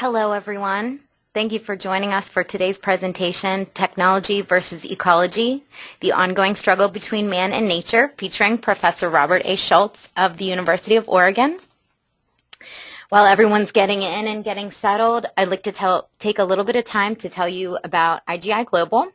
Hello, everyone. Thank you for joining us for today's presentation, Technology versus Ecology, the ongoing struggle between man and nature, featuring Professor Robert A. Schultz of the University of Oregon. While everyone's getting in and getting settled, I'd like to take a little bit of time to tell you about IGI Global.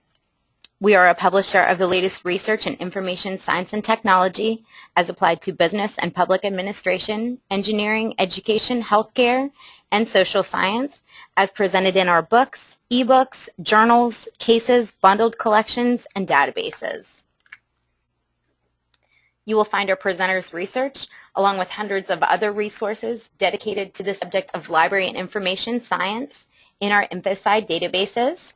We are a publisher of the latest research in information science and technology as applied to business and public administration, engineering, education, healthcare, and social science as presented in our books, ebooks, journals, cases, bundled collections, and databases. You will find our presenters' research along with hundreds of other resources dedicated to the subject of library and information science in our InfoSci databases,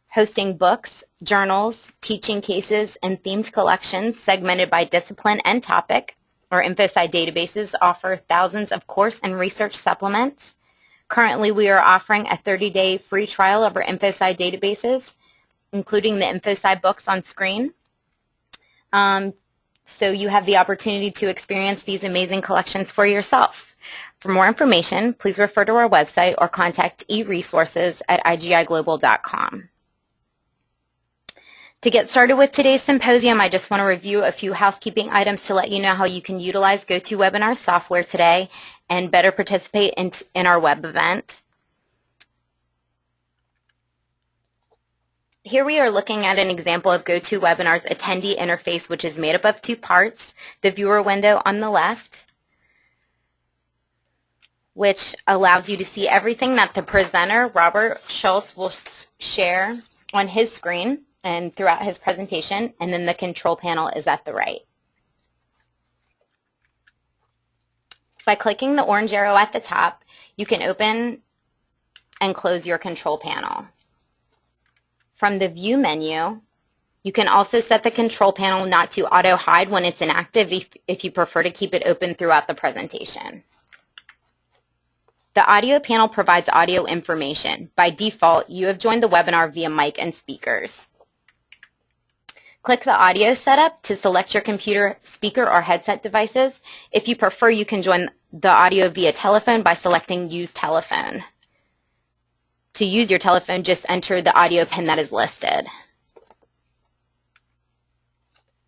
hosting books, journals, teaching cases, and themed collections segmented by discipline and topic. Our InfoSci databases offer thousands of course and research supplements. Currently, we are offering a 30-day free trial of our InfoSci databases, including the InfoSci books on screen. So you have the opportunity to experience these amazing collections for yourself. For more information, please refer to our website or contact eResources at igiglobal.com. To get started with today's symposium, I just want to review a few housekeeping items to let you know how you can utilize GoToWebinar software today and better participate in our web event. Here we are looking at an example of GoToWebinar's attendee interface, which is made up of two parts: the viewer window on the left, which allows you to see everything that the presenter, Robert Schultz, will share on his screen and throughout his presentation, and then the control panel is at the right. By clicking the orange arrow at the top, you can open and close your control panel. From the View menu, you can also set the control panel not to auto-hide when it's inactive if you prefer to keep it open throughout the presentation. The audio panel provides audio information. By default, you have joined the webinar via mic and speakers. Click the audio setup to select your computer, speaker, or headset devices. If you prefer, you can join the audio via telephone by selecting Use Telephone. To use your telephone, just enter the audio pin that is listed.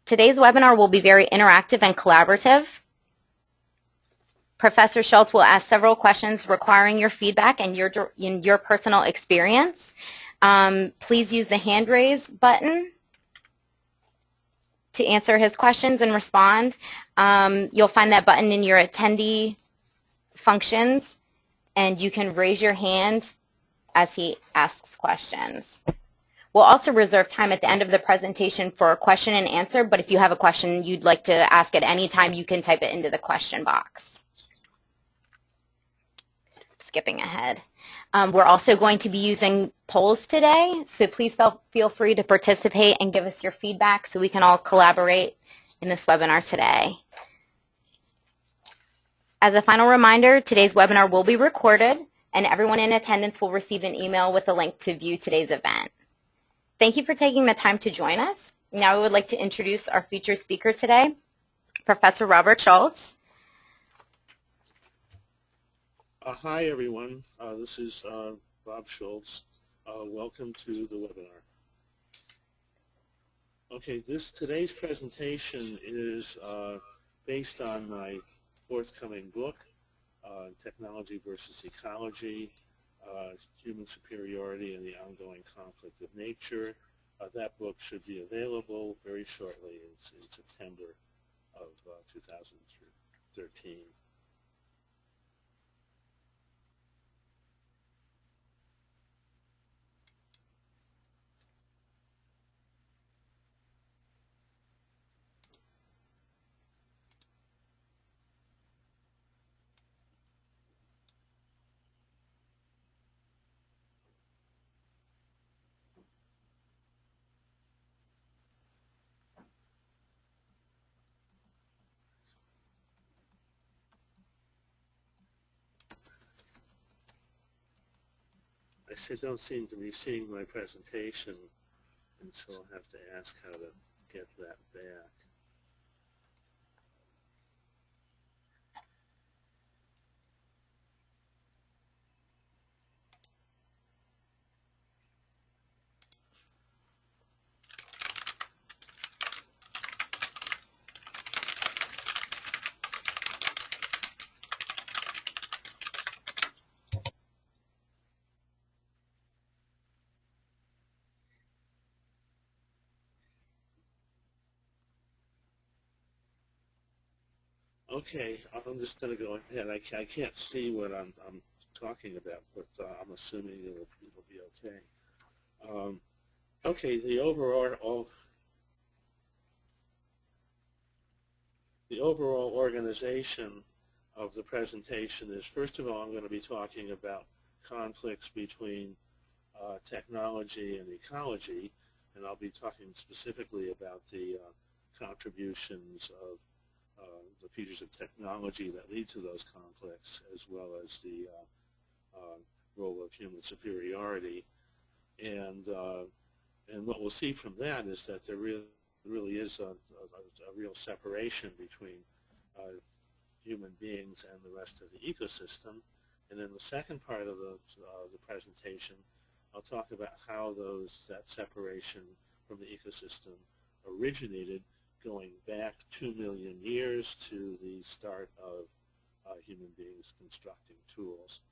Today's webinar will be very interactive and collaborative. Professor Schultz will ask several questions requiring your feedback and your personal experience. Please use the hand raise button to answer his questions and respond. You'll find that button in your attendee functions, and you can raise your hand as he asks questions. We'll also reserve time at the end of the presentation for a question and answer, but if you have a question you'd like to ask at any time, you can type it into the question box. Skipping ahead. We're also going to be using polls today, so please feel free to participate and give us your feedback so we can all collaborate in this webinar today. As a final reminder, today's webinar will be recorded, and everyone in attendance will receive an email with a link to view today's event. Thank you for taking the time to join us. Now I would like to introduce our featured speaker today, Professor Robert Schultz. Hi, everyone. This is Bob Schultz. Welcome to the webinar. Okay, today's presentation is based on my forthcoming book, Technology versus Ecology, Human Superiority and the Ongoing Conflict of Nature. That book should be available very shortly in September of 2013. I don't seem to be seeing my presentation, and so I'll have to ask how to get that back. Okay, I'm just going to go ahead. I can't see what I'm talking about, but I'm assuming it'll be okay. Okay, the overall organization of the presentation is, first of all, I'm going to be talking about conflicts between technology and ecology, and I'll be talking specifically about the contributions of the features of technology that lead to those conflicts, as well as the role of human superiority. And what we'll see from that is that there really is a real separation between human beings and the rest of the ecosystem. And in the second part of the presentation, I'll talk about how that separation from the ecosystem originated, going back 2 million years to the start of human beings constructing tools.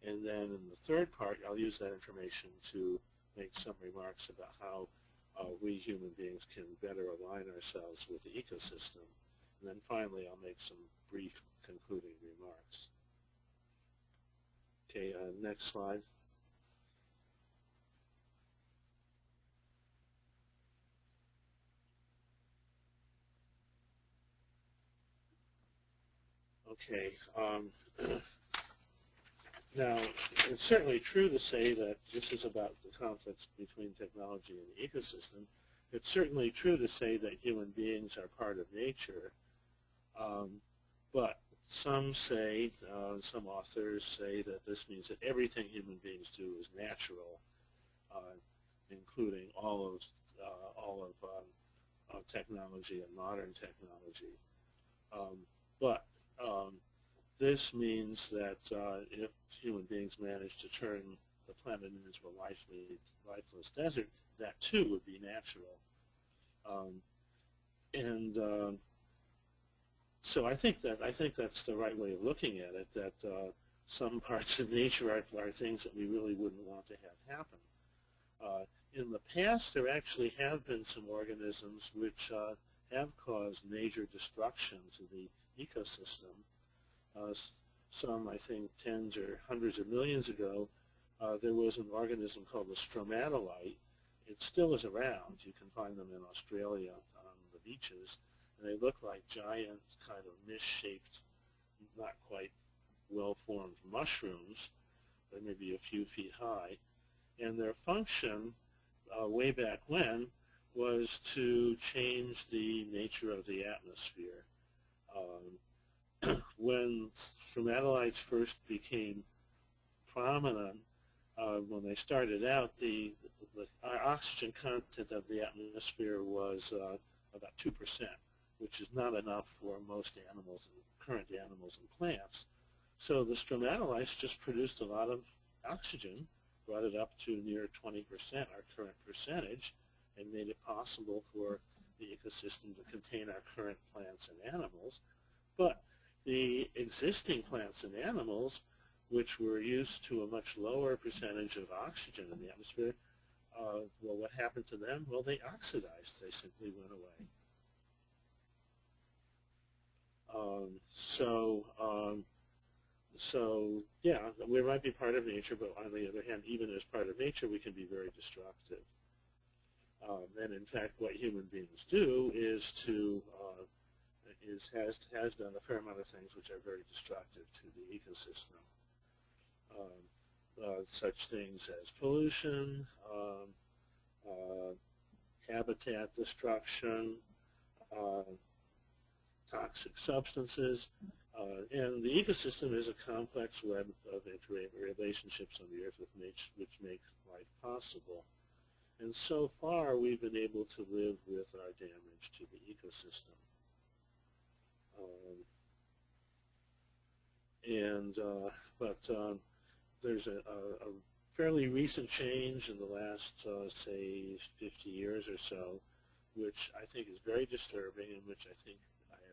And then in the third part, I'll use that information to make some remarks about how we human beings can better align ourselves with the ecosystem. And then finally, I'll make some brief concluding remarks. Okay, next slide. Okay. Now, it's certainly true to say that this is about the conflicts between technology and the ecosystem. It's certainly true to say that human beings are part of nature, but some say, some authors say that this means that everything human beings do is natural, including all of technology and modern technology. This means that if human beings manage to turn the planet into a lifeless desert, that too would be natural. So I think that's the right way of looking at it. That some parts of nature are things that we really wouldn't want to have happen. In the past, there actually have been some organisms which have caused major destruction to the ecosystem. Some, I think, tens or hundreds of millions ago, there was an organism called the stromatolite. It still is around. You can find them in Australia on the beaches, and they look like giant, kind of misshaped, not quite well-formed mushrooms. They may be a few feet high, and their function way back when was to change the nature of the atmosphere. When stromatolites first became prominent, when they started out, the oxygen content of the atmosphere was about 2%, which is not enough for most animals, current animals and plants. So the stromatolites just produced a lot of oxygen, brought it up to near 20%, our current percentage, and made it possible for the ecosystem to contain our current plants and animals. But the existing plants and animals, which were used to a much lower percentage of oxygen in the atmosphere, well, what happened to them? Well, they oxidized. They simply went away. So yeah, we might be part of nature, but on the other hand, even as part of nature, we can be very destructive. And in fact, what human beings do is has done a fair amount of things which are very destructive to the ecosystem. Such things as pollution, habitat destruction, toxic substances, and the ecosystem is a complex web of interrelationships on the earth which make life possible. And so far, we've been able to live with our damage to the ecosystem. But there's a fairly recent change in the last, say, 50 years or so, which I think is very disturbing, and which I think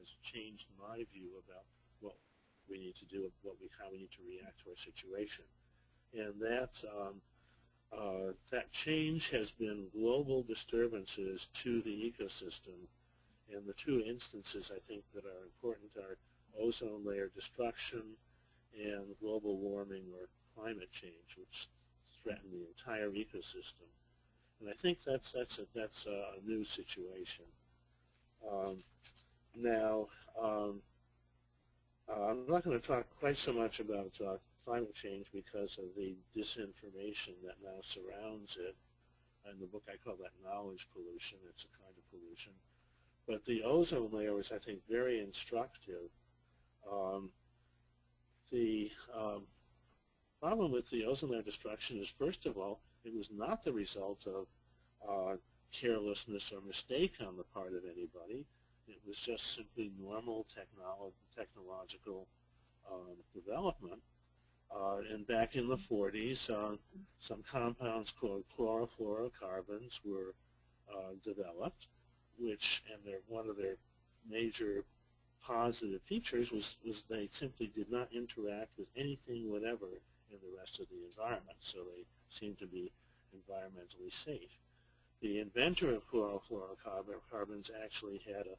has changed my view about what we need to do, how we need to react to our situation. And that change has been global disturbances to the ecosystem And the two instances I think that are important are ozone layer destruction and global warming or climate change, which threaten the entire ecosystem. And I think that's a new situation. Now, I'm not going to talk quite so much about climate change because of the disinformation that now surrounds it. In the book, I call that knowledge pollution. It's a kind of pollution. But the ozone layer is, I think, very instructive. The problem with the ozone layer destruction is, first of all, it was not the result of carelessness or mistake on the part of anybody. It was just simply normal technological development. And back in the 40s, some compounds called chlorofluorocarbons were developed, and one of their major positive features was they simply did not interact with anything whatever in the rest of the environment, so they seemed to be environmentally safe. The inventor of chlorofluorocarbons actually had a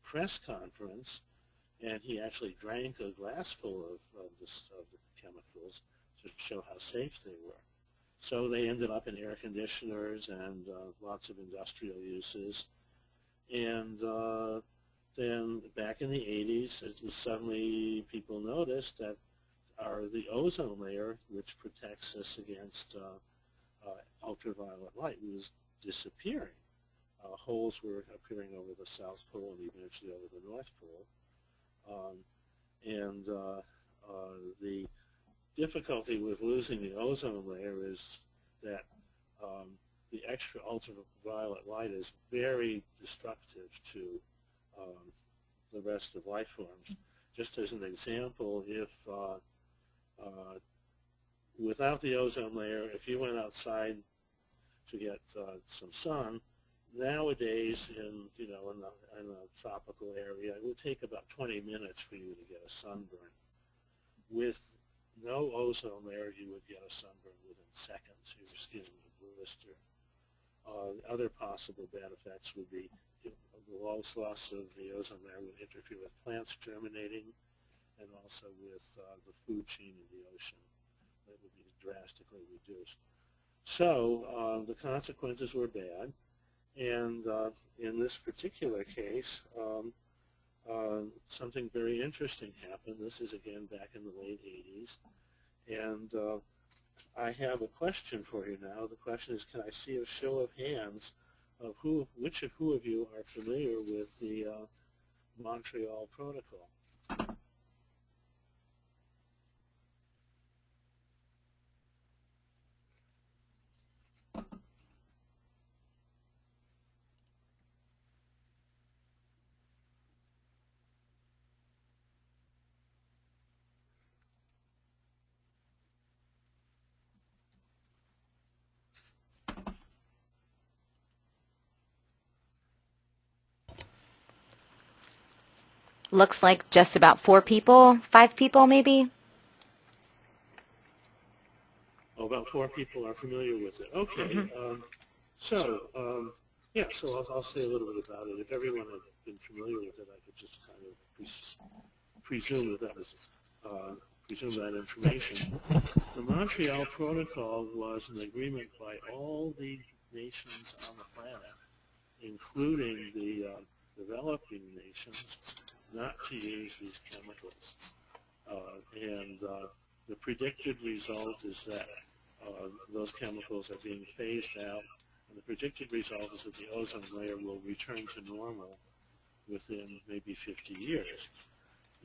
press conference, and he actually drank a glass full of the chemicals to show how safe they were. So they ended up in air conditioners and lots of industrial uses. And then back in the 80s, it was suddenly people noticed that the ozone layer, which protects us against ultraviolet light, was disappearing. Holes were appearing over the South Pole and eventually over the North Pole. The difficulty with losing the ozone layer is that the extra ultraviolet light is very destructive to the rest of life forms. Just as an example, if without the ozone layer, if you went outside to get some sun, nowadays in a tropical area, it would take about 20 minutes for you to get a sunburn. With no ozone layer, you would get a sunburn within seconds. Your skin would blister. Other possible bad effects would be the loss of the ozone layer would interfere with plants germinating and also with the food chain in the ocean. That would be drastically reduced. So the consequences were bad. And in this particular case, something very interesting happened. This is again back in the late 80s. And I have a question for you now. The question is, can I see a show of hands of which of you are familiar with the Montreal Protocol? Looks like just about 4 people, 5 people maybe. Oh, about 4 people are familiar with it. Okay. So I'll say a little bit about it. If everyone had been familiar with it, I could just kind of presume that information. The Montreal Protocol was an agreement by all the nations on the planet, including the developing nations, not to use these chemicals. The predicted result is that those chemicals are being phased out, and the predicted result is that the ozone layer will return to normal within maybe 50 years.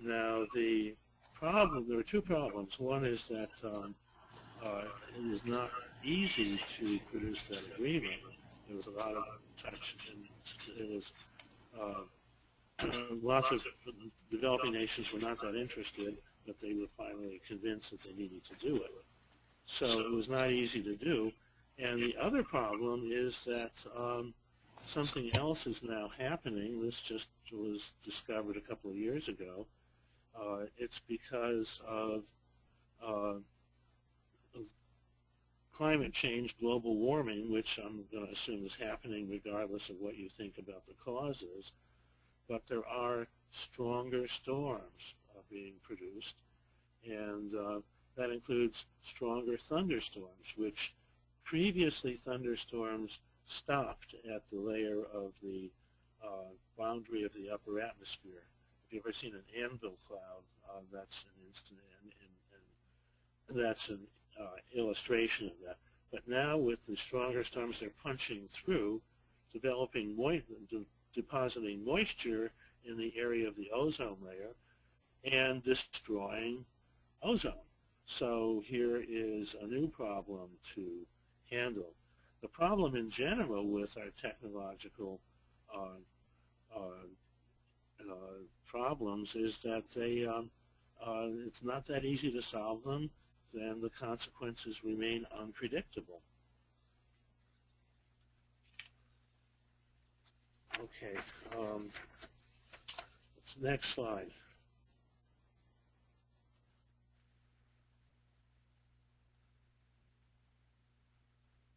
Now, there are 2 problems. One is that it is not easy to produce that agreement. There was a lot of touch, and it was lots of developing nations were not that interested, but they were finally convinced that they needed to do it. So it was not easy to do. And the other problem is that something else is now happening. This just was discovered a couple of years ago. It's because of climate change, global warming, which I'm going to assume is happening regardless of what you think about the causes. but there are stronger storms being produced, and that includes stronger thunderstorms, which previously thunderstorms stopped at the layer of the boundary of the upper atmosphere. If you've ever seen an anvil cloud, that's an instant, and that's an illustration of that. But now with the stronger storms, they're punching through, depositing moisture in the area of the ozone layer and destroying ozone. So here is a new problem to handle. The problem in general with our technological problems is that they it's not that easy to solve them, and the consequences remain unpredictable. Okay, next slide.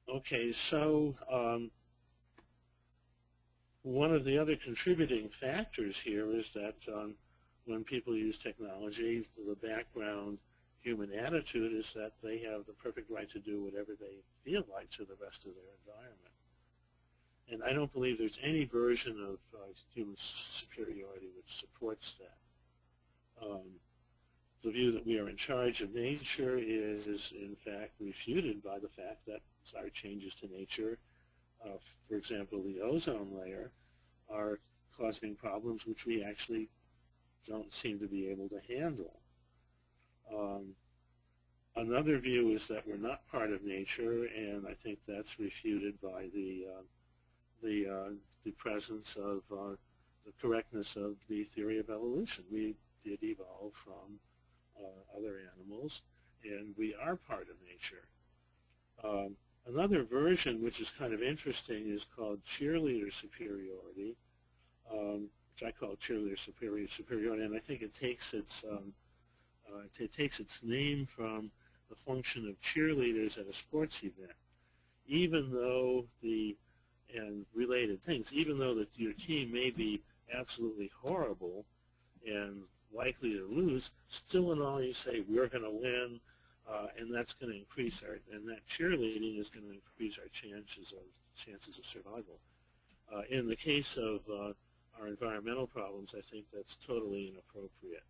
Okay, so one of the other contributing factors here is that when people use technology, the background human attitude is that they have the perfect right to do whatever they feel like to the rest of their environment. And I don't believe there's any version of human superiority which supports that. The view that we are in charge of nature is in fact refuted by the fact that our changes to nature, for example, the ozone layer, are causing problems which we actually don't seem to be able to handle. Another view is that we're not part of nature, and I think that's refuted by the presence of the correctness of the theory of evolution. We did evolve from other animals, and we are part of nature. Another version, which is kind of interesting, is called cheerleader superiority, which I call cheerleader superiority, and I think it takes its name from the function of cheerleaders at a sports event. Even though and related things, even though that your team may be absolutely horrible and likely to lose, still in all you say, we're going to win, and that's going to increase and that cheerleading is going to increase our chances of survival. In the case of our environmental problems, I think that's totally inappropriate.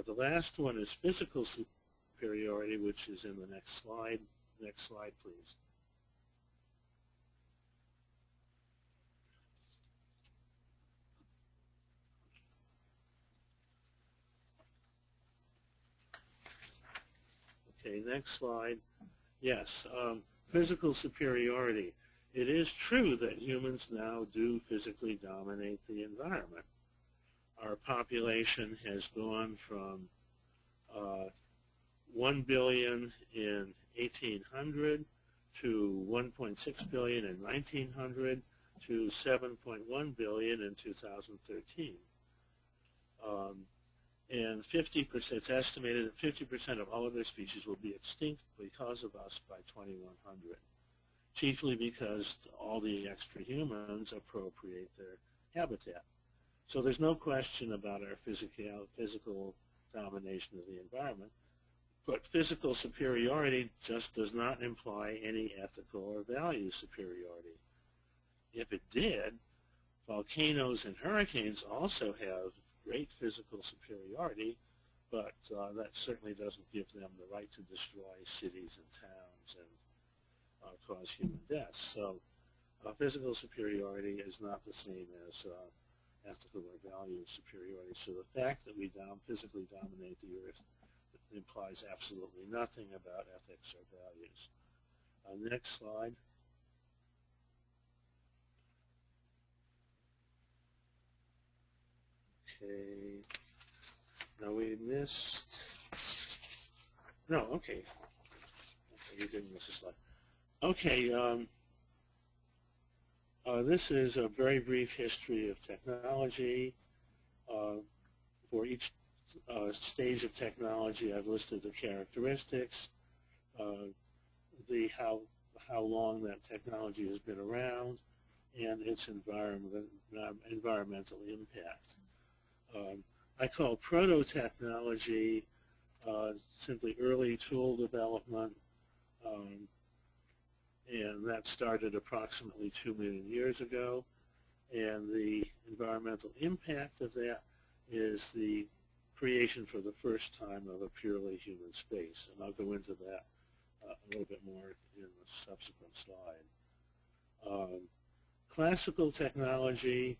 The last one is physical superiority, which is in the next slide. Next slide, please. Okay, next slide. Yes, physical superiority. It is true that humans now do physically dominate the environment. Our population has gone from 1 billion in 1800 to 1.6 billion in 1900 to 7.1 billion in 2013. And 50%, it's estimated that 50% of all other species will be extinct because of us by 2100, chiefly because all the extra humans appropriate their habitat. So there's no question about our physical domination of the environment, but physical superiority just does not imply any ethical or value superiority. If it did, volcanoes and hurricanes also have great physical superiority, but that certainly doesn't give them the right to destroy cities and towns and cause human deaths. So physical superiority is not the same as ethical or value superiority. So the fact that we physically dominate the earth implies absolutely nothing about ethics or values. Next slide. Okay. Now we missed. No, okay. We didn't miss a slide. Okay. This is a very brief history of technology. For each stage of technology, I've listed the characteristics, how long that technology has been around, and its environmental impact. I call proto-technology simply early tool development, and that started approximately 2 million years ago. And the environmental impact of that is the creation for the first time of a purely human space. And I'll go into that a little bit more in the subsequent slide. Classical technology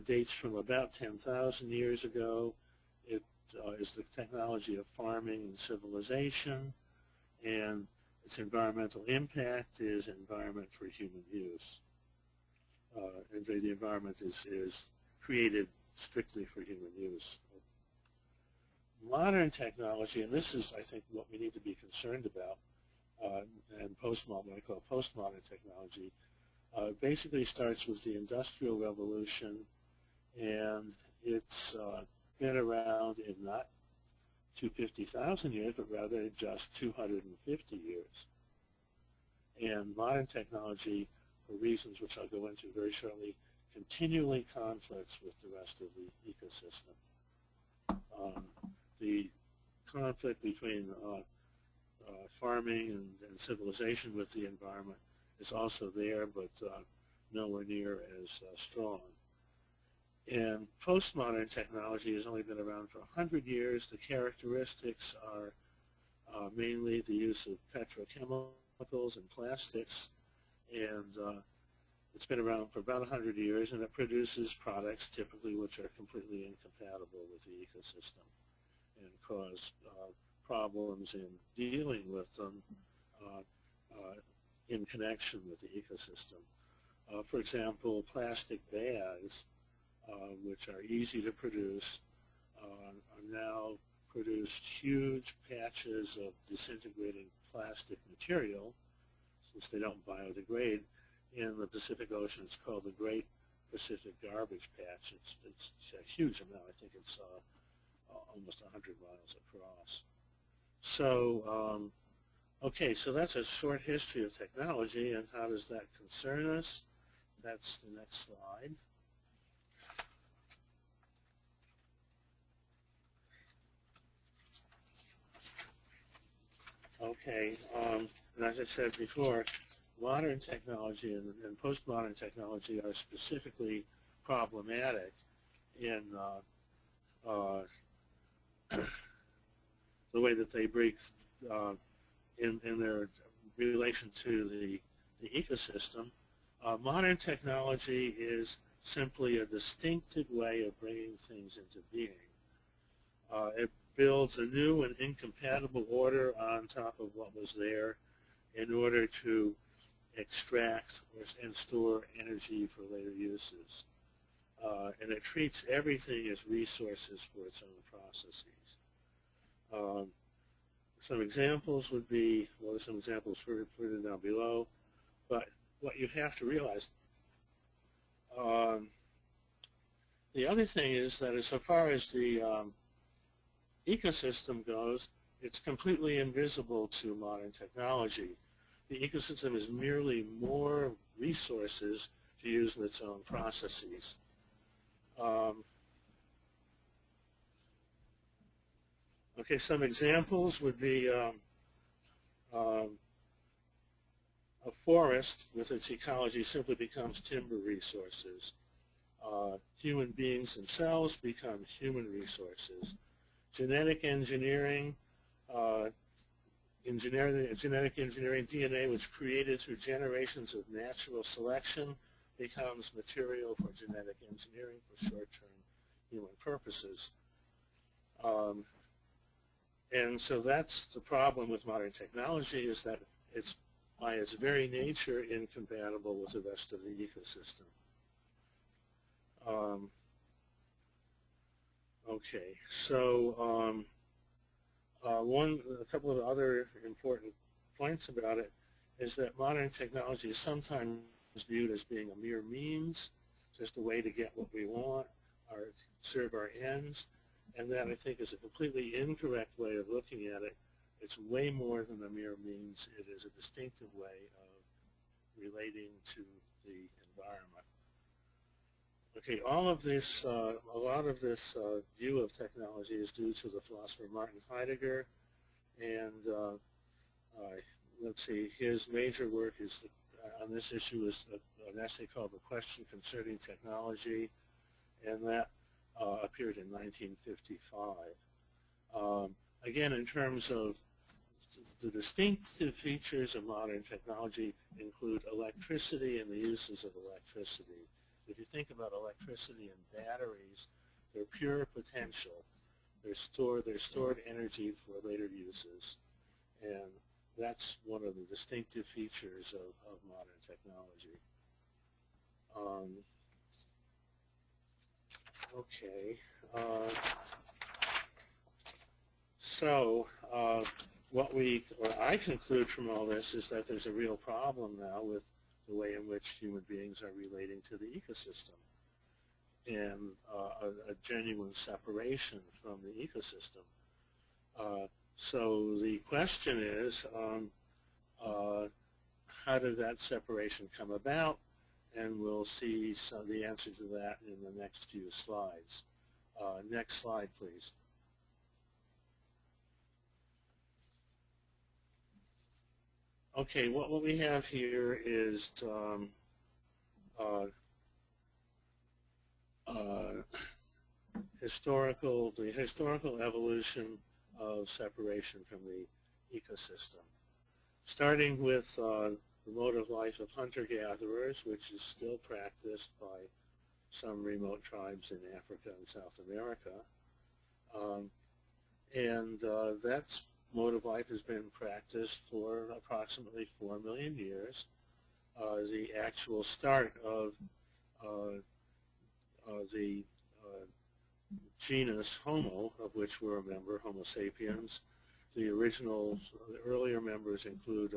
dates from about 10,000 years ago. It is the technology of farming and civilization, and its environmental impact is environment for human use. And the environment is created strictly for human use. Modern technology, and this is, I think, what we need to be concerned about, and postmodern, what I call postmodern technology, basically starts with the Industrial Revolution, and it's been around in not 250,000 years, but rather just 250 years. And modern technology, for reasons which I'll go into very shortly, continually conflicts with the rest of the ecosystem. The conflict between farming and civilization with the environment is also there, but nowhere near as strong. And postmodern technology has only been around for 100 years. The characteristics are mainly the use of petrochemicals and plastics, and it's been around for about 100 years, and it produces products typically which are completely incompatible with the ecosystem and cause problems in dealing with them in connection with the ecosystem. For example, plastic bags, which are easy to produce, are now produced huge patches of disintegrating plastic material, since they don't biodegrade. In the Pacific Ocean, it's called the Great Pacific Garbage Patch. It's a huge amount. I think it's almost 100 miles across. So, okay, so that's a short history of technology, and how does that concern us? That's the next slide. Okay, and as I said before, modern technology and postmodern technology are specifically problematic in the way that they break in their relation to the ecosystem. Modern technology is simply a distinctive way of bringing things into being. It builds a new and incompatible order on top of what was there in order to extract and store energy for later uses. And it treats everything as resources for its own processes. Some examples would be, well, there's some examples further down below, but what you have to realize, the other thing is that as far as the ecosystem goes, it's completely invisible to modern technology. The ecosystem is merely more resources to use in its own processes. Okay, some examples would be a forest with its ecology simply becomes timber resources. Human beings themselves become human resources. Genetic engineering, genetic engineering DNA, which created through generations of natural selection, becomes material for genetic engineering for short-term human purposes. And so that's the problem with modern technology, is that it's by its very nature incompatible with the rest of the ecosystem. Okay, so a couple of other important points about it is that modern technology is sometimes viewed as being a mere means, just a way to get what we want or serve our ends, and that I think is a completely incorrect way of looking at it. It's way more than a mere means. It is a distinctive way of relating to the environment. environment. Okay, all of this, a lot of this view of technology is due to the philosopher Martin Heidegger, and let's see, his major work is on this issue is an essay called The Question Concerning Technology, and that appeared in 1955. Again, in terms of the distinctive features of modern technology include electricity and the uses of electricity. If you think about electricity and batteries, they're pure potential. They're stored energy for later uses, and that's one of the distinctive features of modern technology. Okay. So what I conclude from all this is that there's a real problem now with the way in which human beings are relating to the ecosystem, and a genuine separation from the ecosystem. So the question is, how did that separation come about? And we'll see the answer to that in the next few slides. Next slide, please. Okay, what we have here is the historical evolution of separation from the ecosystem, starting with the mode of life of hunter-gatherers, which is still practiced by some remote tribes in Africa and South America. That mode of life has been practiced for approximately 4 million years. The actual start of the genus Homo, of which we're a member, Homo sapiens. The earlier members include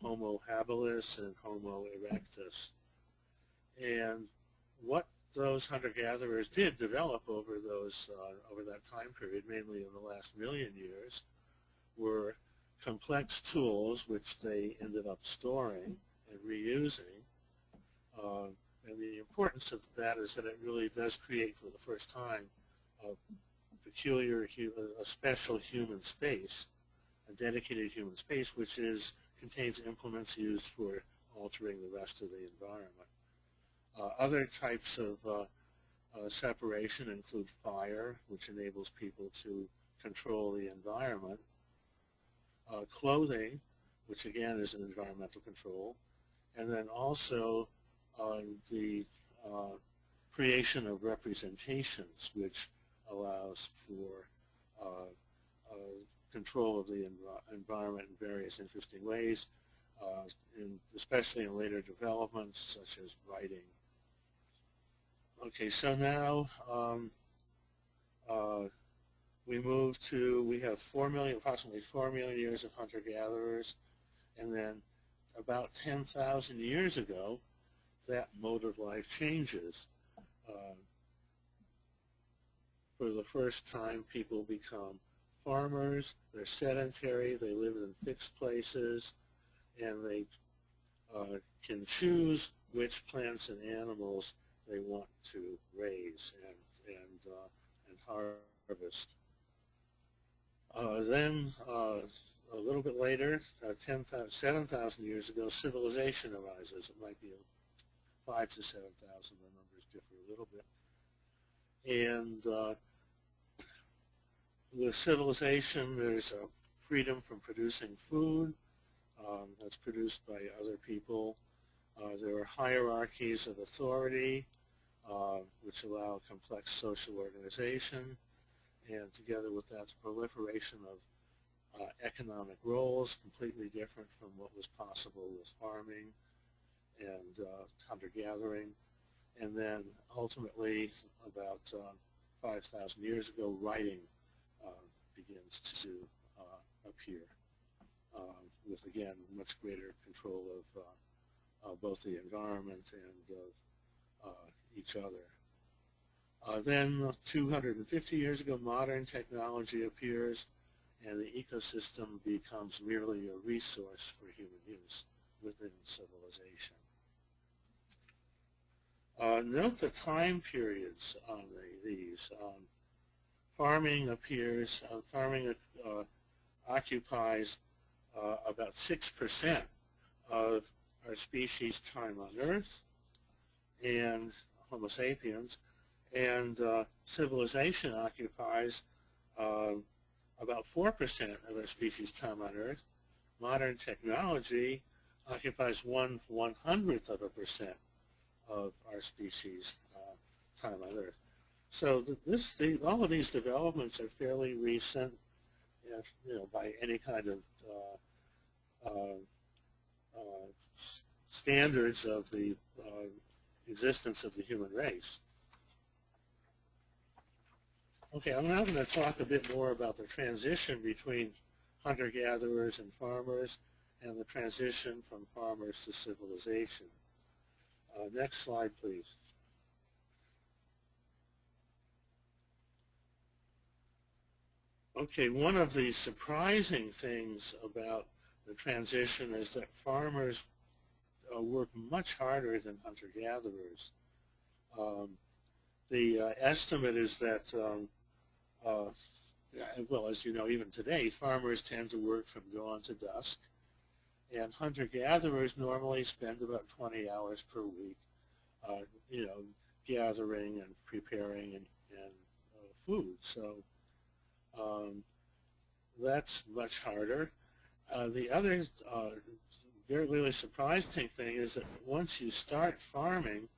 Homo habilis and Homo erectus. And what those hunter-gatherers did develop over that time period, mainly in the last million years, were complex tools which they ended up storing and reusing. And the importance of that is that it really does create for the first time a special human space, a dedicated human space, which contains implements used for altering the rest of the environment. Other types of separation include fire, which enables people to control the environment, clothing, which again is an environmental control, and then also the creation of representations, which allows for control of the environment in various interesting ways, especially in later developments such as writing. Okay, so now we have approximately 4 million years of hunter-gatherers, and then about 10,000 years ago, that mode of life changes. For the first time, people become farmers. They're sedentary. They live in fixed places, and they can choose which plants and animals they want to raise and harvest. Then a little bit later, 7,000 years ago, civilization arises. It might be 5,000 to 7,000. The numbers differ a little bit. And with civilization, there's a freedom from producing food that's produced by other people. There are hierarchies of authority, which allow complex social organization, and together with that, the proliferation of economic roles, completely different from what was possible with farming and hunter-gathering. And then ultimately, about 5,000 years ago, writing begins to appear, with, again, much greater control of both the environment and of each other. Then 250 years ago, modern technology appears, and the ecosystem becomes merely a resource for human use within civilization. Note the time periods on these. Farming occupies about 6% of our species' time on Earth, and Homo sapiens, and civilization occupies about 4% of our species' time on Earth. Modern technology occupies 1/100th of a percent of our species' time on Earth. So all of these developments are fairly recent, by any kind of standards of the existence of the human race. Okay, I'm now going to talk a bit more about the transition between hunter-gatherers and farmers, and the transition from farmers to civilization. Next slide, please. Okay, one of the surprising things about the transition is that farmers work much harder than hunter-gatherers. The estimate is that, well, as you know, even today, farmers tend to work from dawn to dusk, and hunter-gatherers normally spend about 20 hours per week, gathering and preparing and food. So that's much harder. The other really surprising thing is that once you start farming,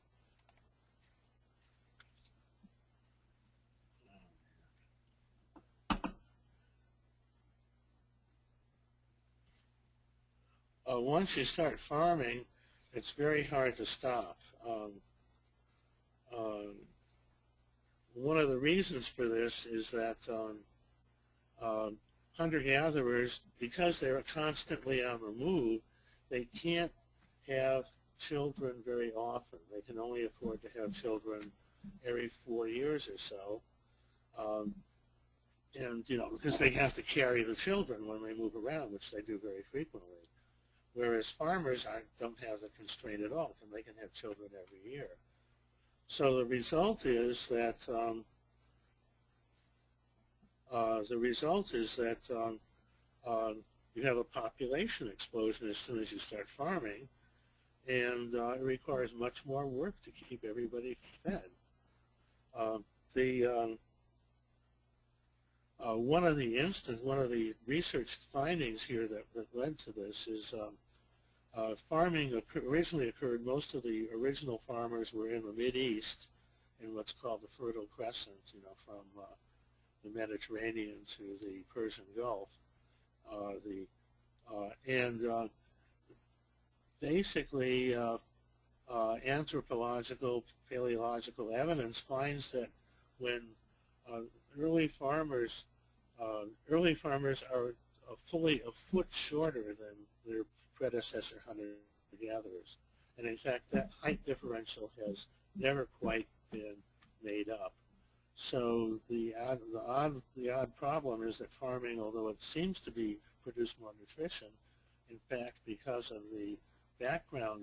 it's very hard to stop. One of the reasons for this is that hunter-gatherers, because they're constantly on the move, they can't have children very often. They can only afford to have children every 4 years or so. And, because they have to carry the children when they move around, which they do very frequently. Whereas farmers don't have the constraint at all, and they can have children every year. So the result is that you have a population explosion as soon as you start farming, and it requires much more work to keep everybody fed. One of the research findings here that led to this is farming originally occurred. Most of the original farmers were in the Mideast, in what's called the Fertile Crescent, from the Mediterranean to the Persian Gulf. Basically, anthropological, paleological evidence finds that when early farmers are fully a foot shorter than their predecessor hunter-gatherers. And in fact, that height differential has never quite been made up. So the odd problem is that farming, although it seems to produce more nutrition, in fact, because of the background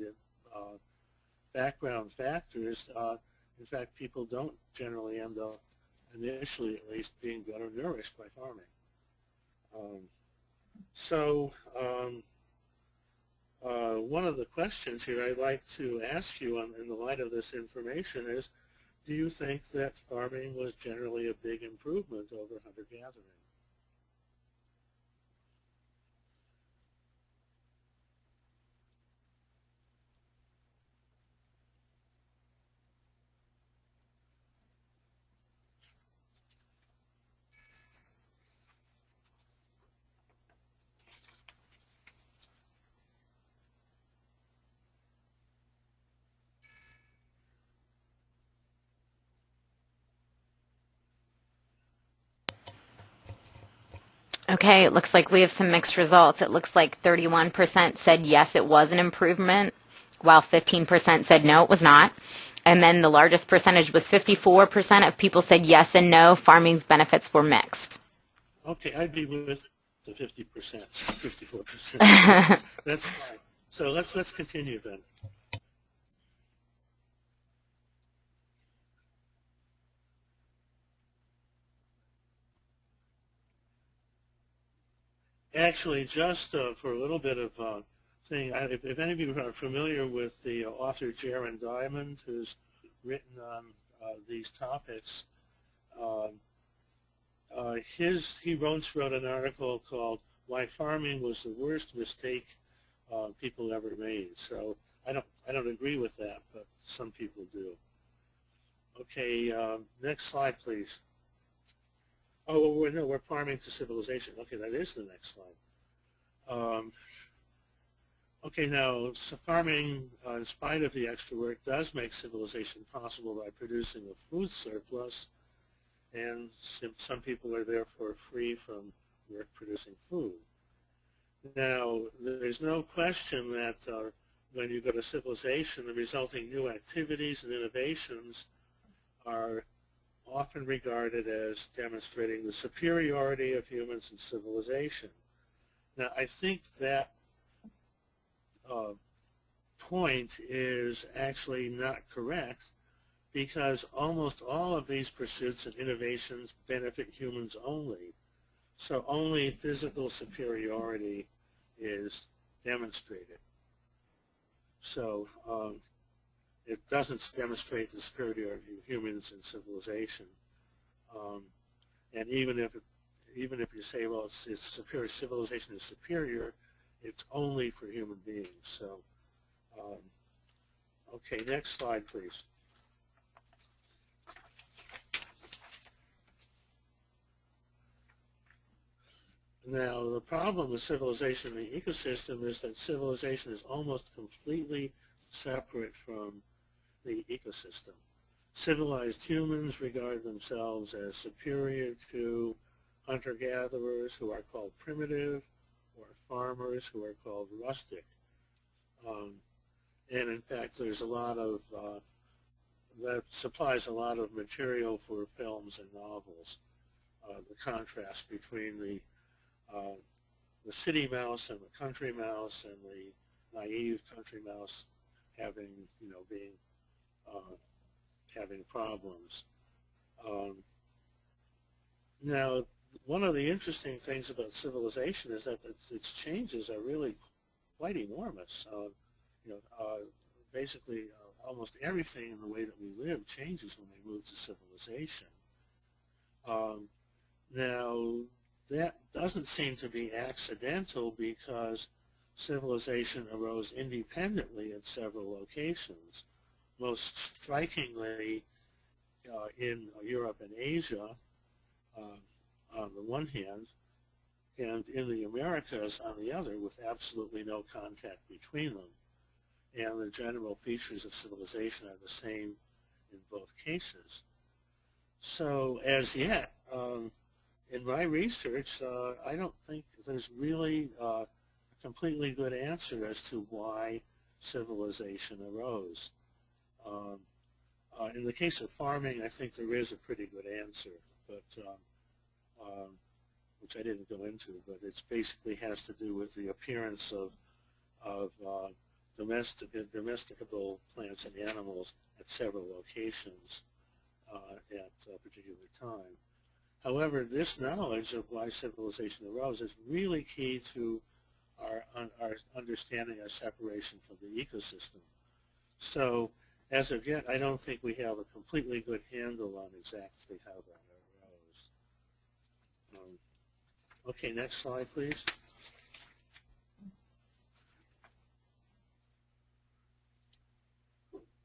factors, in fact, people don't generally end up, initially at least, being better nourished by farming. One of the questions here I'd like to ask you in the light of this information is, do you think that farming was generally a big improvement over hunter-gathering? Okay, it looks like we have some mixed results. It looks like 31% said yes, it was an improvement, while 15% said no, it was not. And then the largest percentage was 54% of people said yes and no, farming's benefits were mixed. Okay, I'd be with the 50%, 54%. That's fine. So let's continue then. Actually, just for a little bit of thing, if any of you are familiar with the author Jaron Diamond, who's written on these topics, he once wrote an article called "Why Farming Was the Worst Mistake People Ever Made." So I don't agree with that, but some people do. Okay, next slide, please. Oh, well, no, we're farming to civilization. Okay, that is the next slide. Okay, now, so farming, in spite of the extra work, does make civilization possible by producing a food surplus, and some people are therefore free from work producing food. Now, there's no question that when you go to civilization, the resulting new activities and innovations are often regarded as demonstrating the superiority of humans in civilization. Now, I think that point is actually not correct, because almost all of these pursuits and innovations benefit humans only. So only physical superiority is demonstrated. So it doesn't demonstrate the superiority of humans in civilization. And even if you say, well, it's superior, civilization is superior, it's only for human beings. So, okay, next slide, please. Now, the problem with civilization in the ecosystem is that civilization is almost completely separate from the ecosystem. Civilized humans regard themselves as superior to hunter-gatherers, who are called primitive, or farmers, who are called rustic. And in fact, there's a lot of, that supplies a lot of material for films and novels, the contrast between the city mouse and the country mouse, and the naive country mouse having, having problems. Now, one of the interesting things about civilization is that its changes are really quite enormous. Basically, almost everything in the way that we live changes when we move to civilization. Now, that doesn't seem to be accidental, because civilization arose independently at several locations. Most strikingly in Europe and Asia, on the one hand, and in the Americas on the other, with absolutely no contact between them. And the general features of civilization are the same in both cases. So as yet, in my research, I don't think there's really a completely good answer as to why civilization arose. In the case of farming, I think there is a pretty good answer, but which I didn't go into, but it basically has to do with the appearance of domesticable plants and animals at several locations at a particular time. However, this knowledge of why civilization arose is really key to our understanding our separation from the ecosystem. So, as of yet, I don't think we have a completely good handle on exactly how that arose. Okay, next slide, please.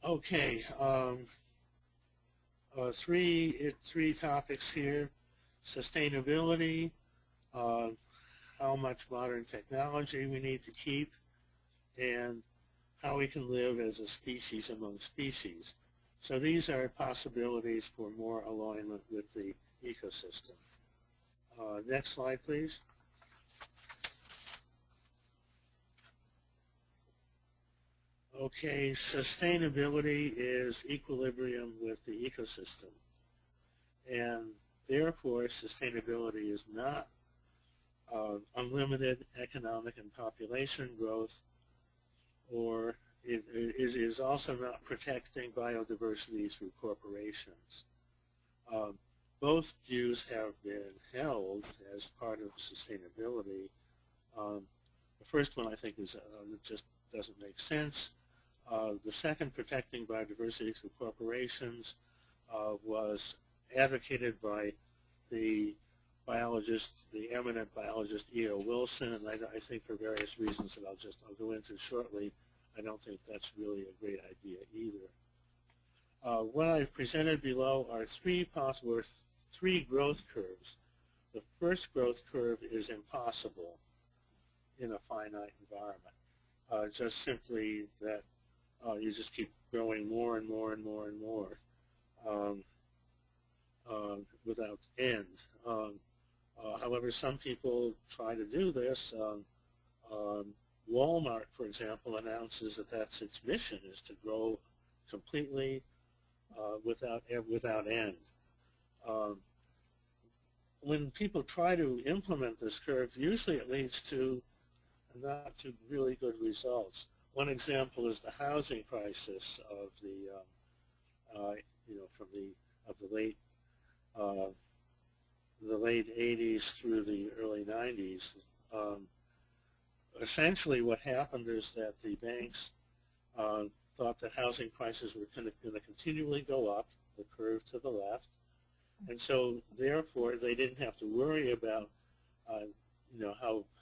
Okay, three topics here: sustainability, how much modern technology we need to keep, and how we can live as a species among species. So these are possibilities for more alignment with the ecosystem. Next slide, please. Okay, sustainability is equilibrium with the ecosystem. And therefore, sustainability is not unlimited economic and population growth, or it is also not protecting biodiversity through corporations. Both views have been held as part of sustainability, The first one I think is it just doesn't make sense. The second, protecting biodiversity through corporations, was advocated by the biologist, the eminent biologist E.O. Wilson, and I think for various reasons that I'll go into shortly, I don't think that's really a great idea either. What I've presented below are three growth curves. The first growth curve is impossible in a finite environment. Just simply that you just keep growing more and more and more and more without end. However, some people try to do this. Walmart, for example, announces that that's its mission, is to grow completely without end. When people try to implement this curve, usually it leads to not to really good results. One example is the housing crisis of the late 80s through the early 90s. Essentially, what happened is that the banks thought that housing prices were going to continually go up, the curve to the left, and so therefore they didn't have to worry about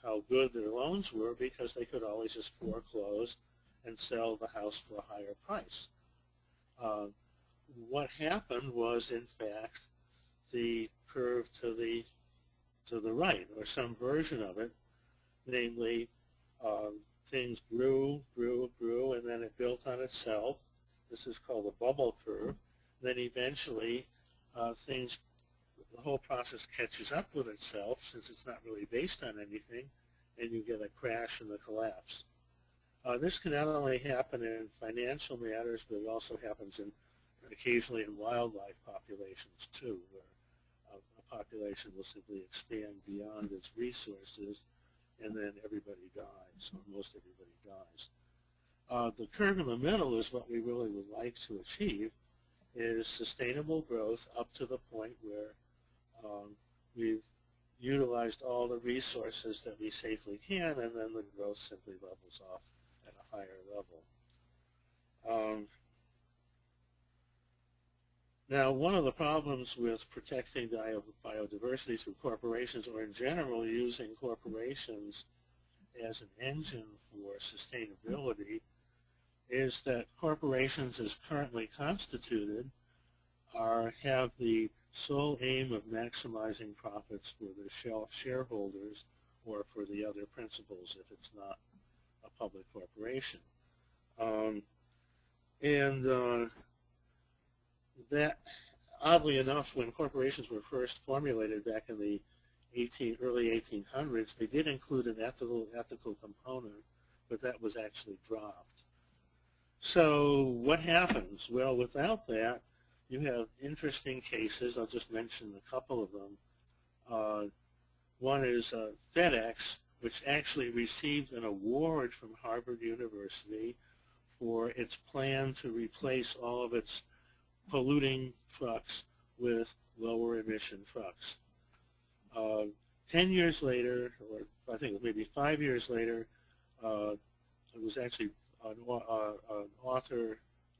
how good their loans were, because they could always just foreclose and sell the house for a higher price. What happened was, in fact, the curve to the right, or some version of it, namely things grew, and then it built on itself. This is called the bubble curve. Then eventually the whole process catches up with itself, since it's not really based on anything, and you get a crash and a collapse. This can not only happen in financial matters, but it also happens occasionally in wildlife populations too, where a population will simply expand beyond its resources, and then everybody dies, or most everybody dies. The curve in the middle is what we really would like to achieve, is sustainable growth up to the point where we've utilized all the resources that we safely can, and then the growth simply levels off at a higher level. Now, one of the problems with protecting biodiversity through corporations, or in general using corporations as an engine for sustainability, is that corporations as currently constituted have the sole aim of maximizing profits for their shareholders, or for the other principals if it's not a public corporation. That, oddly enough, when corporations were first formulated back in the early 1800s, they did include an ethical component, but that was actually dropped. So what happens? Well, without that, you have interesting cases. I'll just mention a couple of them. One is FedEx, which actually received an award from Harvard University for its plan to replace all of its polluting trucks with lower emission trucks. 10 years later, or I think maybe 5 years later, it was actually an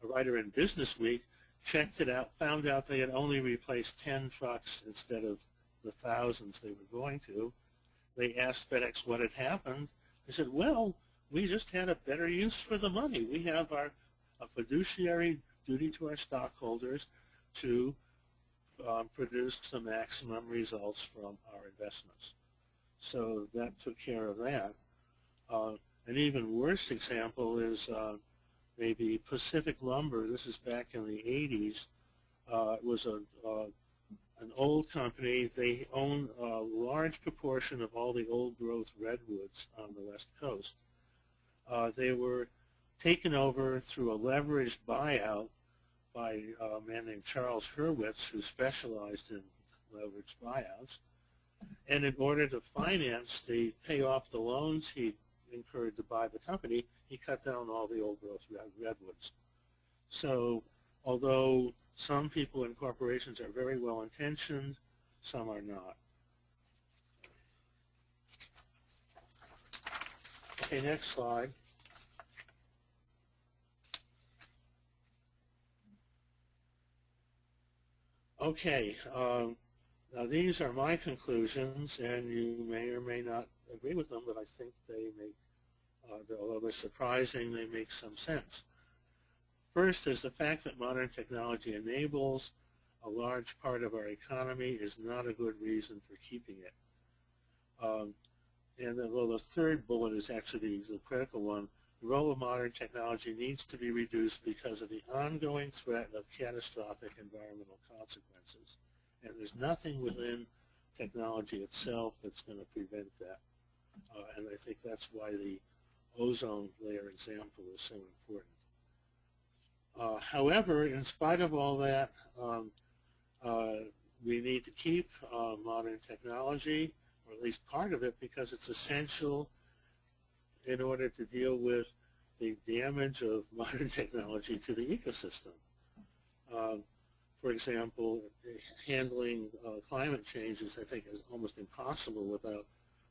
writer in Business Week, checked it out, found out they had only replaced 10 trucks instead of the thousands they were going to. They asked FedEx what had happened. They said, well, we just had a better use for the money. We have a fiduciary duty to our stockholders to produce the maximum results from our investments. So that took care of that. An even worse example is maybe Pacific Lumber. This is back in the 80s. It was an old company. They own a large proportion of all the old growth redwoods on the West Coast. They were taken over through a leveraged buyout by a man named Charles Hurwitz, who specialized in leveraged buyouts. And in order to pay off the loans he incurred to buy the company, he cut down all the old growth redwoods. So although some people in corporations are very well intentioned, some are not. Okay, next slide. Okay, now these are my conclusions, and you may or may not agree with them, but I think they make, although they're surprising, they make some sense. First is the fact that modern technology enables a large part of our economy is not a good reason for keeping it. And then, well, the third bullet is actually the critical one. The role of modern technology needs to be reduced because of the ongoing threat of catastrophic environmental consequences. And there's nothing within technology itself that's going to prevent that. And I think that's why the ozone layer example is so important. However, in spite of all that, we need to keep modern technology, or at least part of it, because it's essential in order to deal with the damage of modern technology to the ecosystem. For example, handling climate change is, I think, is almost impossible without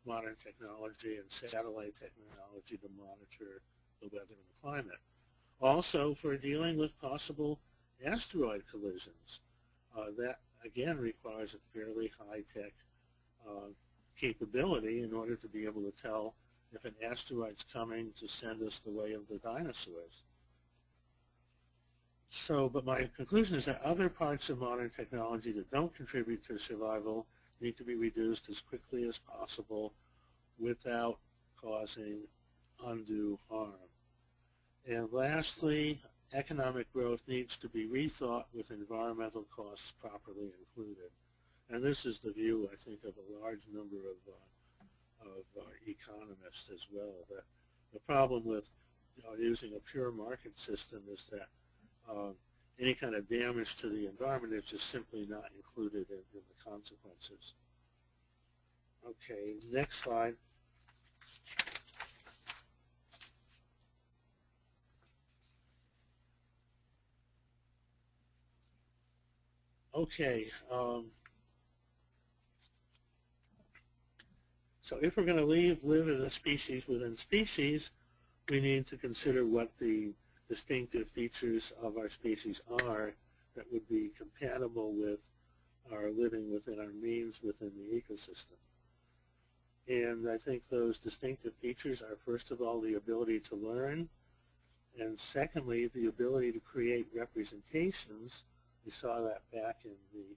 modern technology and satellite technology to monitor the weather and the climate. Also, for dealing with possible asteroid collisions, that again requires a fairly high-tech capability in order to be able to tell if an asteroid's coming to send us the way of the dinosaurs. So, but my conclusion is that other parts of modern technology that don't contribute to survival need to be reduced as quickly as possible without causing undue harm. And lastly, economic growth needs to be rethought with environmental costs properly included. And this is the view, I think, of a large number of economists as well. That the problem with using a pure market system is that any kind of damage to the environment is just simply not included in the consequences. Okay, next slide. Okay, so if we're going to live as a species within species, we need to consider what the distinctive features of our species are that would be compatible with our living within our means within the ecosystem. And I think those distinctive features are, first of all, the ability to learn, and secondly, the ability to create representations. We saw that back in the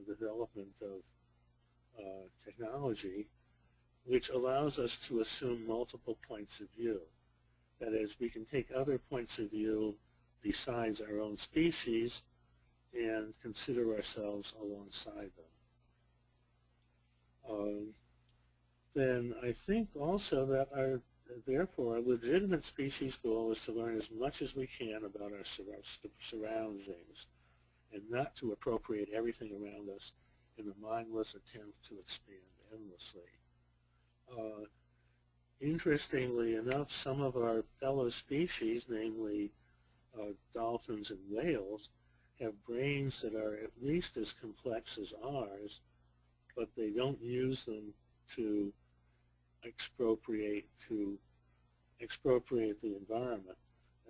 development of technology, which allows us to assume multiple points of view. That is, we can take other points of view besides our own species and consider ourselves alongside them. Then I think also that therefore, a legitimate species goal is to learn as much as we can about our surroundings and not to appropriate everything around us in a mindless attempt to expand endlessly. Interestingly enough, some of our fellow species, namely dolphins and whales, have brains that are at least as complex as ours, but they don't use them to expropriate the environment.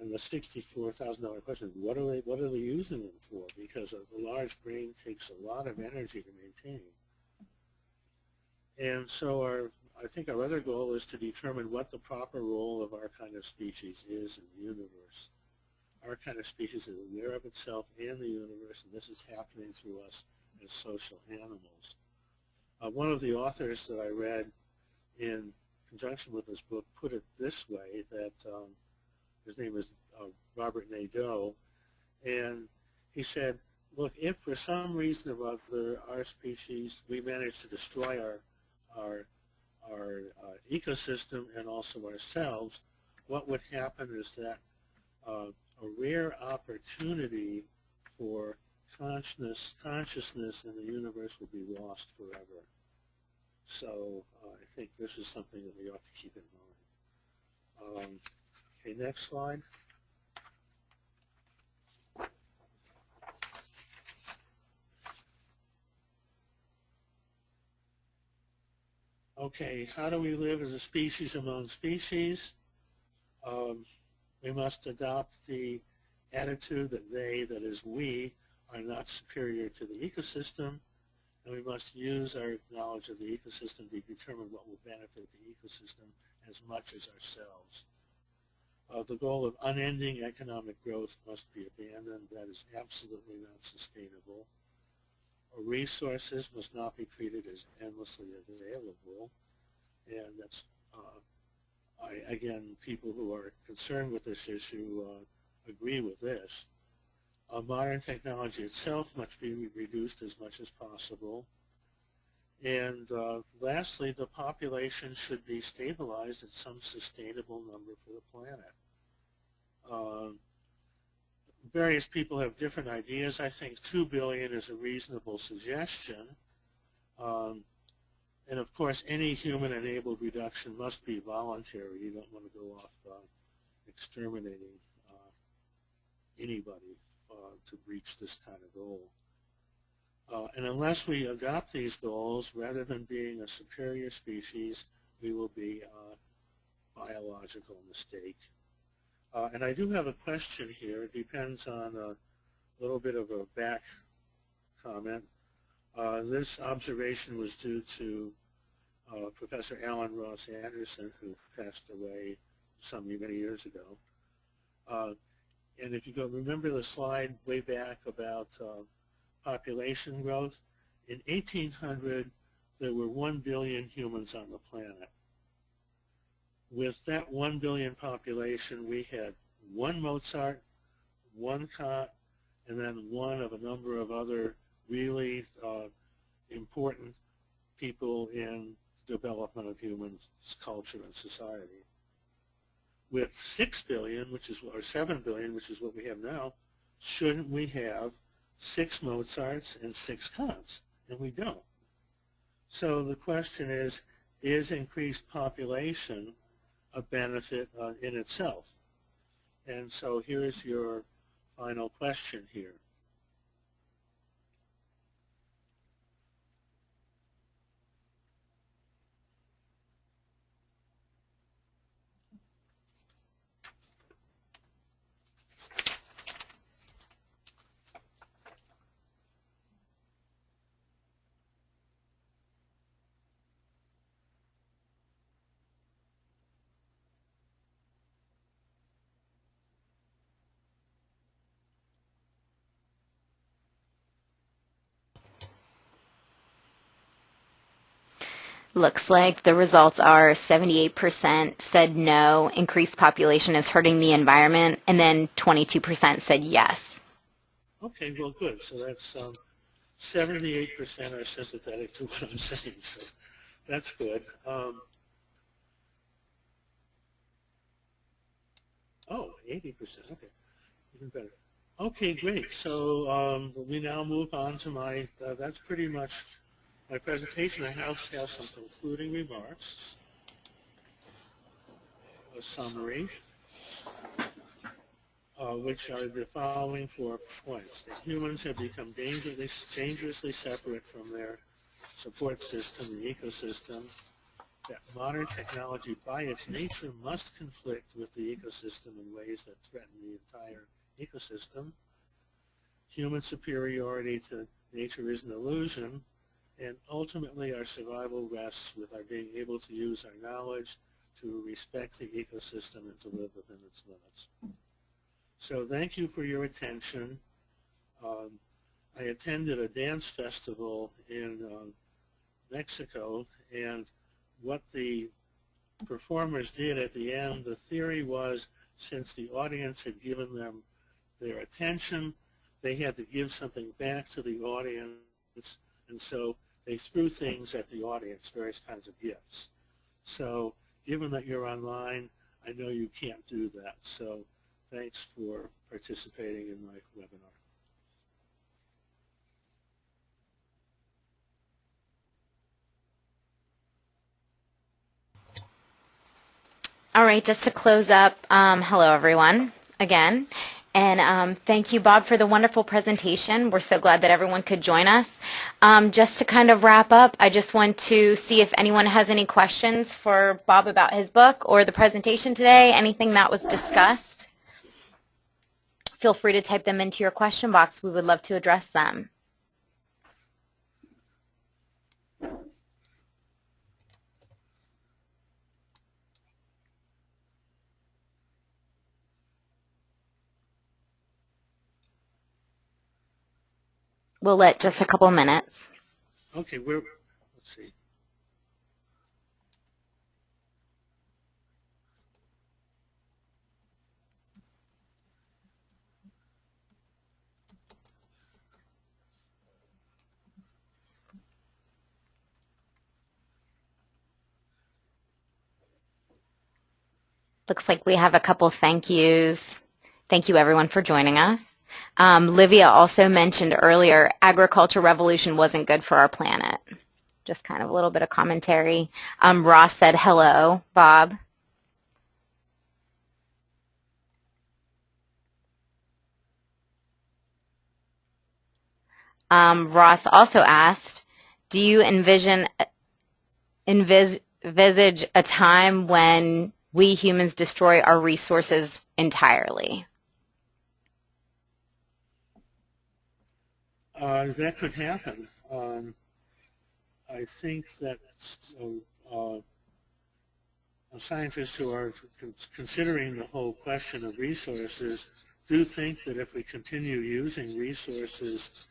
And the $64,000 question is, what are they using them for? Because a large brain takes a lot of energy to maintain. And so I think our other goal is to determine what the proper role of our kind of species is in the universe. Our kind of species is aware of itself and the universe, and this is happening through us as social animals. One of the authors that I read in conjunction with this book put it this way, that his name is Robert Nadeau, and he said, look, if for some reason or other our species, we manage to destroy our ecosystem and also ourselves, what would happen is that a rare opportunity for consciousness in the universe will be lost forever. So I think this is something that we ought to keep in mind. Okay, next slide. Okay, how do we live as a species among species? We must adopt the attitude that they, that is we, are not superior to the ecosystem, and we must use our knowledge of the ecosystem to determine what will benefit the ecosystem as much as ourselves. The goal of unending economic growth must be abandoned. That is absolutely not sustainable. Resources must not be treated as endlessly available, and that's, again, people who are concerned with this issue agree with this. Modern technology itself must be reduced as much as possible. And lastly, the population should be stabilized at some sustainable number for the planet. Various people have different ideas. I think 2 billion is a reasonable suggestion. And of course, any human-enabled reduction must be voluntary. You don't want to go off exterminating anybody to reach this kind of goal. And unless we adopt these goals, rather than being a superior species, we will be a biological mistake. And I do have a question here. It depends on a little bit of a back comment. This observation was due to Professor Alan Ross Anderson, who passed away many years ago. And if you go, remember the slide way back about population growth? In 1800, there were 1 billion humans on the planet. With that 1 billion population, we had one Mozart, one Kant, and then one of a number of other really important people in the development of human culture and society. With 6 billion, or 7 billion, which is what we have now, shouldn't we have 6 Mozarts and 6 Kants? And we don't. So the question is increased population a benefit in itself? And so here's your final question here. Looks like the results are 78% said no, increased population is hurting the environment, and then 22% said yes. Okay, well, good. So that's 78% are sympathetic to what I'm saying, so that's good. Oh, 80%, okay, even better. Okay, great. So we now move on to my, that's pretty much my presentation. I have some concluding remarks, a summary, which are the following 4 points. That humans have become dangerously separate from their support system, the ecosystem. That modern technology, by its nature, must conflict with the ecosystem in ways that threaten the entire ecosystem. Human superiority to nature is an illusion, and ultimately our survival rests with our being able to use our knowledge to respect the ecosystem and to live within its limits. So thank you for your attention. I attended a dance festival in Mexico, and what the performers did at the end, the theory was, since the audience had given them their attention, they had to give something back to the audience, and so they threw things at the audience, various kinds of gifts. So given that you're online, I know you can't do that, so thanks for participating in my webinar. All right, just to close up, hello everyone again. And thank you, Bob, for the wonderful presentation. We're so glad that everyone could join us. Just to kind of wrap up, I just want to see if anyone has any questions for Bob about his book or the presentation today, anything that was discussed. Feel free to type them into your question box. We would love to address them. We'll let just a couple minutes. Okay, let's see. Looks like we have a couple thank yous. Thank you, everyone, for joining us. Livia also mentioned earlier, agriculture revolution wasn't good for our planet. Just kind of a little bit of commentary. Ross said hello, Bob. Ross also asked, do you envisage a time when we humans destroy our resources entirely? That could happen. I think that scientists who are considering the whole question of resources do think that if we continue using resources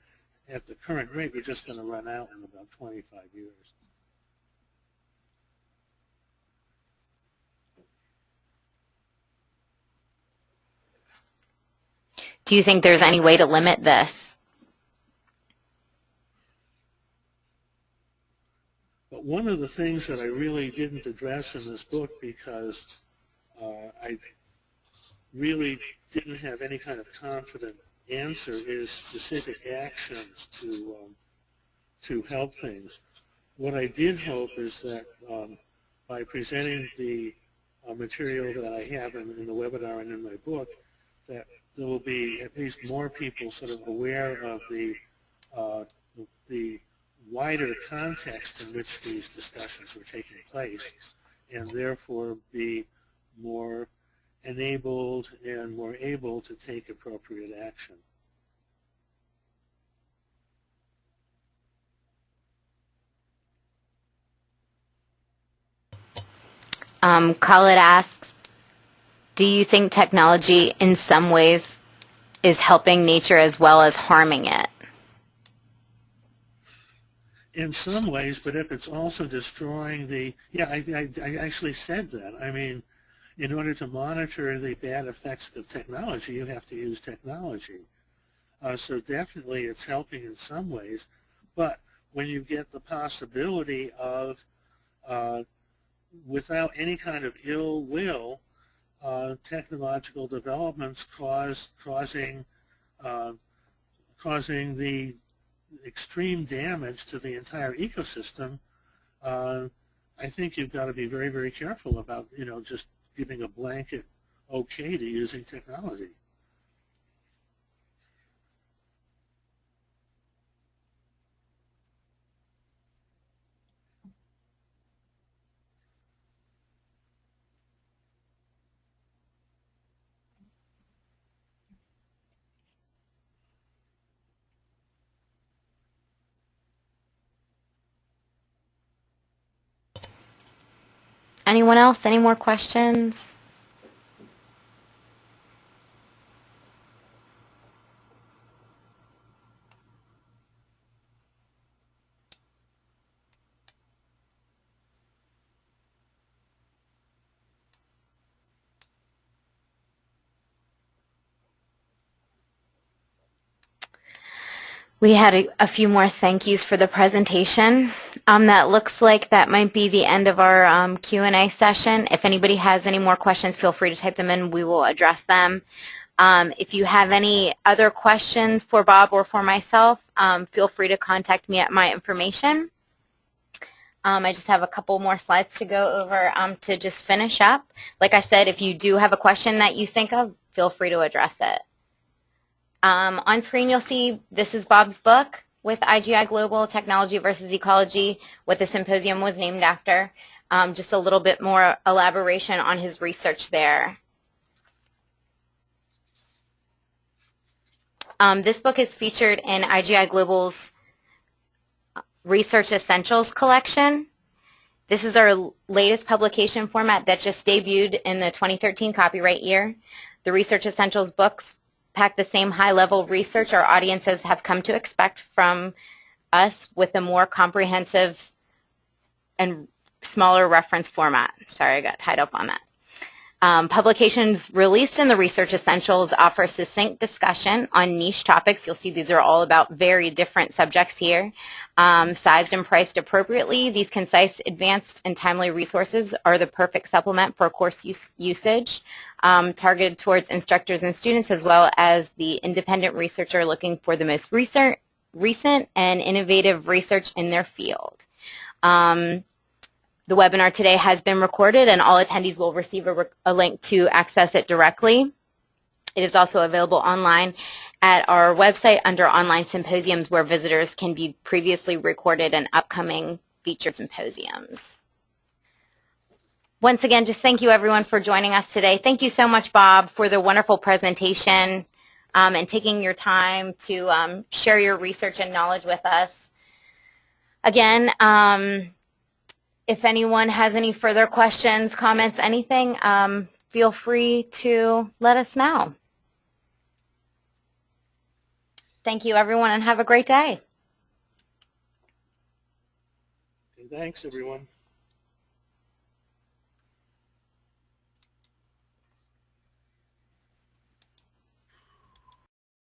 at the current rate, we're just going to run out in about 25 years. Do you think there's any way to limit this? But one of the things that I really didn't address in this book because I really didn't have any kind of confident answer is specific actions to help things. What I did hope is that by presenting the material that I have in the webinar and in my book, that there will be at least more people sort of aware of the wider context in which these discussions were taking place, and therefore be more enabled and more able to take appropriate action. Khalid asks, do you think technology in some ways is helping nature as well as harming it? In some ways, but if it's also destroying I actually said that. I mean, in order to monitor the bad effects of technology, you have to use technology. So definitely it's helping in some ways, but when you get the possibility of, without any kind of ill will, technological developments causing the extreme damage to the entire ecosystem, I think you've got to be very, very careful about, just giving a blanket okay to using technology. Anyone else? Any more questions? We had a few more thank yous for the presentation. That looks like that might be the end of our Q&A session. If anybody has any more questions, feel free to type them in. We will address them. If you have any other questions for Bob or for myself, feel free to contact me at my information. I just have a couple more slides to go over to just finish up. Like I said, if you do have a question that you think of, feel free to address it. On screen you'll see this is Bob's book with IGI Global, Technology versus Ecology, what the symposium was named after. Just a little bit more elaboration on his research there. This book is featured in IGI Global's Research Essentials collection. This is our latest publication format that just debuted in the 2013 copyright year. The Research Essentials books pack the same high-level research our audiences have come to expect from us with a more comprehensive and smaller reference format. Sorry, I got tied up on that. Publications released in the Research Essentials offer succinct discussion on niche topics. You'll see these are all about very different subjects here. Sized and priced appropriately, these concise, advanced, and timely resources are the perfect supplement for course usage, targeted towards instructors and students as well as the independent researcher looking for the most recent and innovative research in their field. The webinar today has been recorded and all attendees will receive a link to access it directly. It is also available online at our website under online symposiums where visitors can view previously recorded and upcoming featured symposiums. Once again, just thank you everyone for joining us today. Thank you so much, Bob, for the wonderful presentation and taking your time to share your research and knowledge with us. Again, if anyone has any further questions, comments, anything, feel free to let us know. Thank you, everyone, and have a great day. Okay, thanks, everyone.